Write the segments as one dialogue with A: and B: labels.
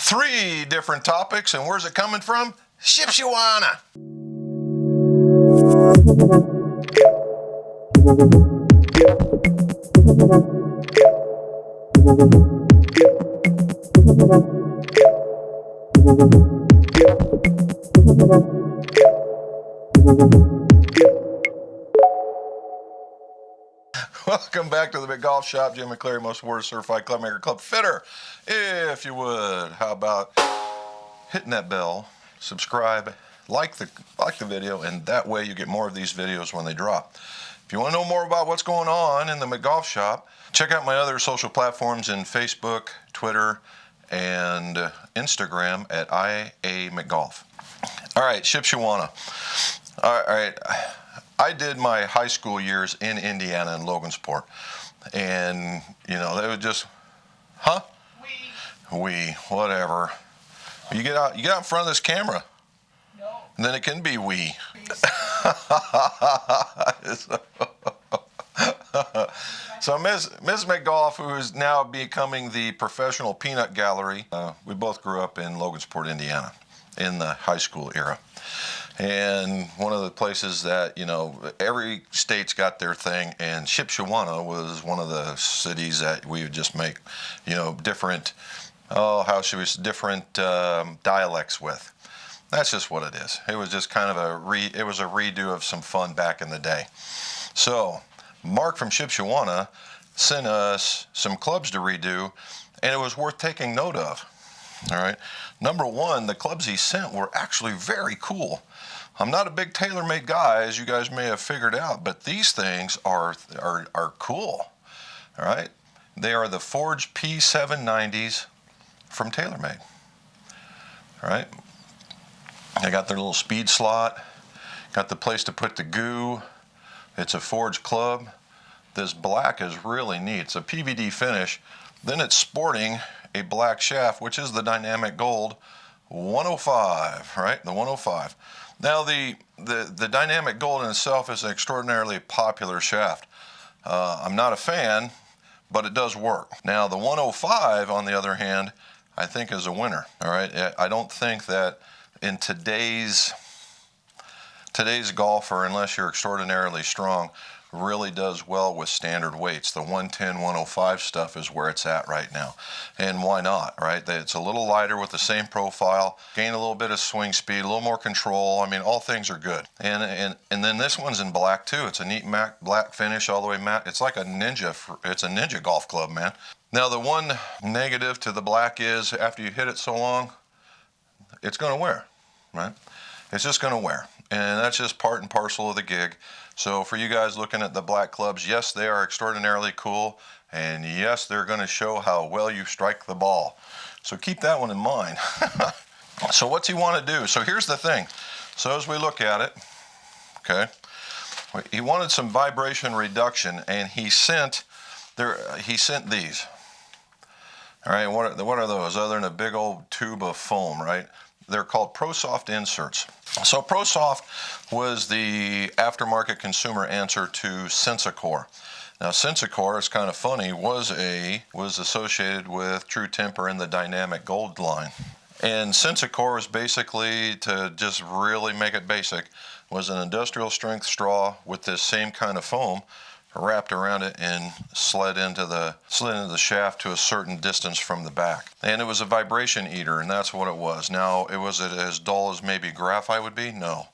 A: 3 different topics, and where's it coming from? Shipshawana. Welcome back to the Big Golf Shop. Jim McCleary, most awarded certified clubmaker, club fitter. If you would, how about hitting that bell, subscribe, like the video, and that way you get more of these videos when they drop. If you want to know more about what's going on in the McGolf Shop, check out my other social platforms in Facebook, Twitter, and Instagram at IA_McGolf. All right, Shipshawana. All right. I did my high school years in Indiana in Logansport, and you know they would just, whatever. You get out in front of this camera, and then it can be we. So Ms. McGolf, who is now becoming the professional peanut gallery, we both grew up in Logansport, Indiana, in the high school era. And one of the places that, you know, every state's got their thing, and Shipshawana was one of the cities that we would just make, you know, different, different dialects with. That's just what it is. It was just kind of a redo of some fun back in the day. So Mark from Shipshawana sent us some clubs to redo, and it was worth taking note of. All right. Number one, the clubs he sent were actually very cool. I'm not a big TaylorMade guy, as you guys may have figured out, but these things are cool. All right. They are the Forge P790s from TaylorMade. All right. They got their little speed slot, got the place to put the goo. It's a Forge club. This black is really neat. It's a PVD finish. Then it's sporting a black shaft, which is the Dynamic Gold 105, right? The 105. Now, the Dynamic Gold in itself is an extraordinarily popular shaft. I'm not a fan, but it does work. Now, the 105, on the other hand, I think is a winner, all right? I don't think that in today's golfer, unless you're extraordinarily strong, really does well with standard weights. The 110, 105 stuff is where it's at right now. And why not, right? It's a little lighter with the same profile, gain a little bit of swing speed, a little more control. I mean, all things are good. And then this one's in black too. It's a neat matte black finish, all the way matte. It's like a ninja. It's a ninja golf club, man. Now, the one negative to the black is after you hit it so long, it's going to wear, right? It's just going to wear. And that's just part and parcel of the gig. So for you guys looking at the black clubs, yes, they are extraordinarily cool. And yes, they're going to show how well you strike the ball. So keep that one in mind. So what's he want to do? So here's the thing. So as we look at it, okay, he wanted some vibration reduction, and he sent these. All right, what are those other than a big old tube of foam, right? They're called Prosoft inserts. So Prosoft was the aftermarket consumer answer to Sensacore. Now Sensacore, is kind of funny, was associated with True Temper in the Dynamic Gold line. And Sensacore is basically, to just really make it basic, was an industrial strength straw with this same kind of foam wrapped around it and slid into the shaft to a certain distance from the back. And it was a vibration eater, and that's what it was. Now, was it as dull as maybe graphite would be? No.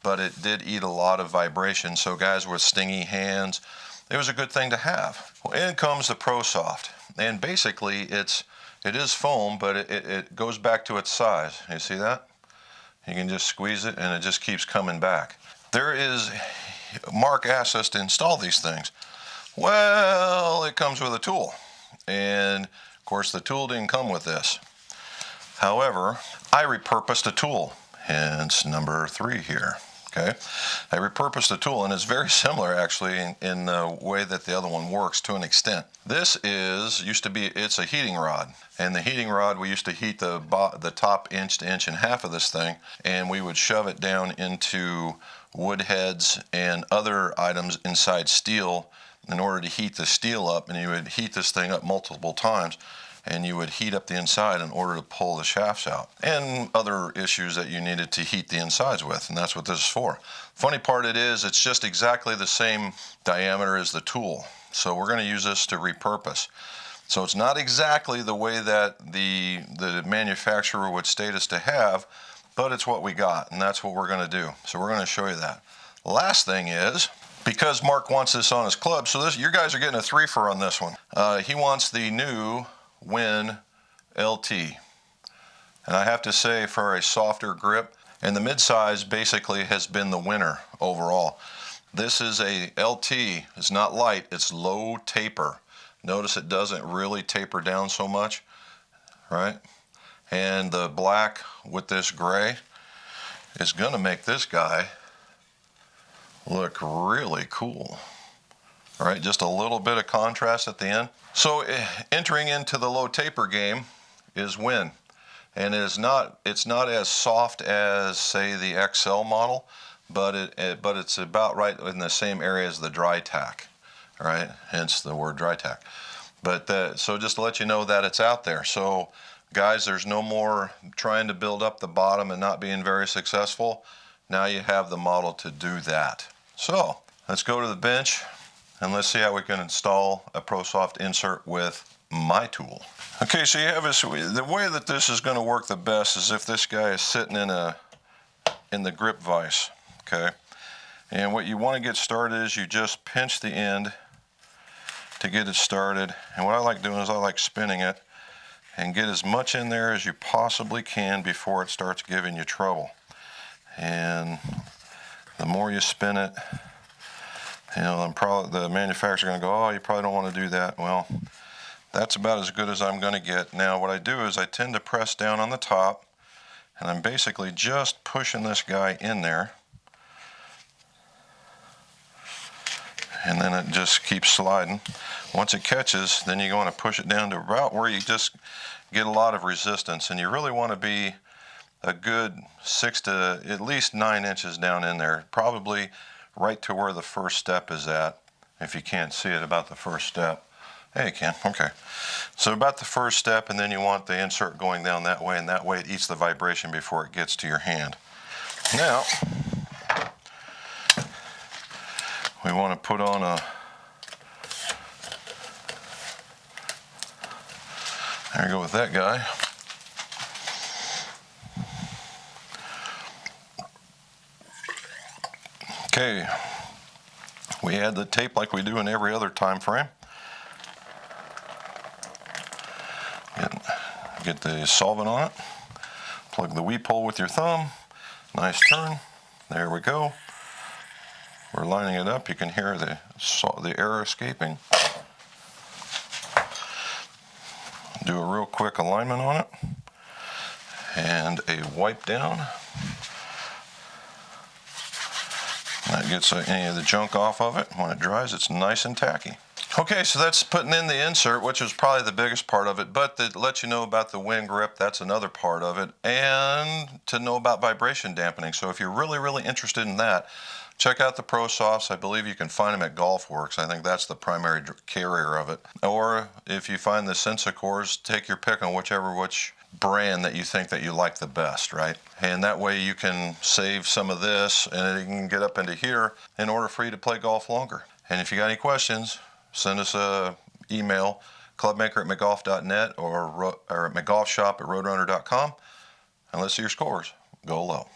A: But it did eat a lot of vibration, so guys with stingy hands, it was a good thing to have. Well, in comes the Prosoft, and basically it is foam, but it goes back to its size. You see that? You can just squeeze it, and it just keeps coming back. Mark asked us to install these things. Well, it comes with a tool. And, of course, the tool didn't come with this. However, I repurposed a tool, hence number 3 here. Okay, I repurposed a tool, and it's very similar, actually, in the way that the other one works to an extent. This it's a heating rod. And the heating rod, we used to heat the top inch to inch and a half of this thing, and we would shove it down into wood heads and other items inside steel in order to heat the steel up, and you would heat this thing up multiple times. and you would heat up the inside in order to pull the shafts out, and other issues that you needed to heat the insides with, and that's what this is for. Funny part it's just exactly the same diameter as the tool, so we're going to use this to repurpose. So it's not exactly the way that the manufacturer would state us to have, but it's what we got, and that's what we're going to do. So we're going to show you that. Last thing is, because Mark wants this on his club, so this, you guys are getting a 3-fer on this one. He wants the new Win LT. And I have to say, for a softer grip, and the midsize basically has been the winner overall. This is a LT, it's not light, it's low taper. Notice it doesn't really taper down so much, right? And the black with this gray is gonna make this guy look really cool. All right, just a little bit of contrast at the end. So entering into the low taper game is Win. And it's not as soft as, say, the XL model, but it's about right in the same area as the dry tack. All right, hence the word dry tack. But so just to let you know that it's out there. So guys, there's no more trying to build up the bottom and not being very successful. Now you have the model to do that. So let's go to the bench and let's see how we can install a Prosoft insert with my tool. Okay, so you have this, the way that this is going to work the best is if this guy is sitting in the grip vise, okay? And what you want to get started is you just pinch the end to get it started. And what I like doing is I like spinning it and get as much in there as you possibly can before it starts giving you trouble. And the more you spin it, you know, the manufacturer's going to go, oh, you probably don't want to do that. Well, that's about as good as I'm going to get. Now what I do is I tend to press down on the top, and I'm basically just pushing this guy in there, and then it just keeps sliding. Once it catches, then you want to push it down to about where you just get a lot of resistance, and you really want to be a good 6 to at least 9 inches down in there, probably right to where the first step is at. If you can't see it, about the first step. Hey, you can, okay. So about the first step, and then you want the insert going down that way, and that way it eats the vibration before it gets to your hand. Now, we want to put on there you go with that guy. Okay, we add the tape like we do in every other time frame. Get the solvent on it. Plug the weep hole with your thumb. Nice turn. There we go. We're lining it up. You can hear the air escaping. Do a real quick alignment on it. And a wipe down. That gets any of the junk off of it. When it dries, it's nice and tacky. Okay, so that's putting in the insert, which is probably the biggest part of it, but to let you know about the Win grip, that's another part of it, and to know about vibration dampening. So if you're really, really interested in that, check out the Prosofts. I believe you can find them at GolfWorks. I think that's the primary carrier of it. Or if you find the Sensicores, take your pick on which brand that you think that you like the best, right? And that way you can save some of this and you can get up into here in order for you to play golf longer. And if you got any questions, send us a email, clubmaker@mcgolf.net or at mcgolfshop@roadrunner.com, and let's see your scores. Go low.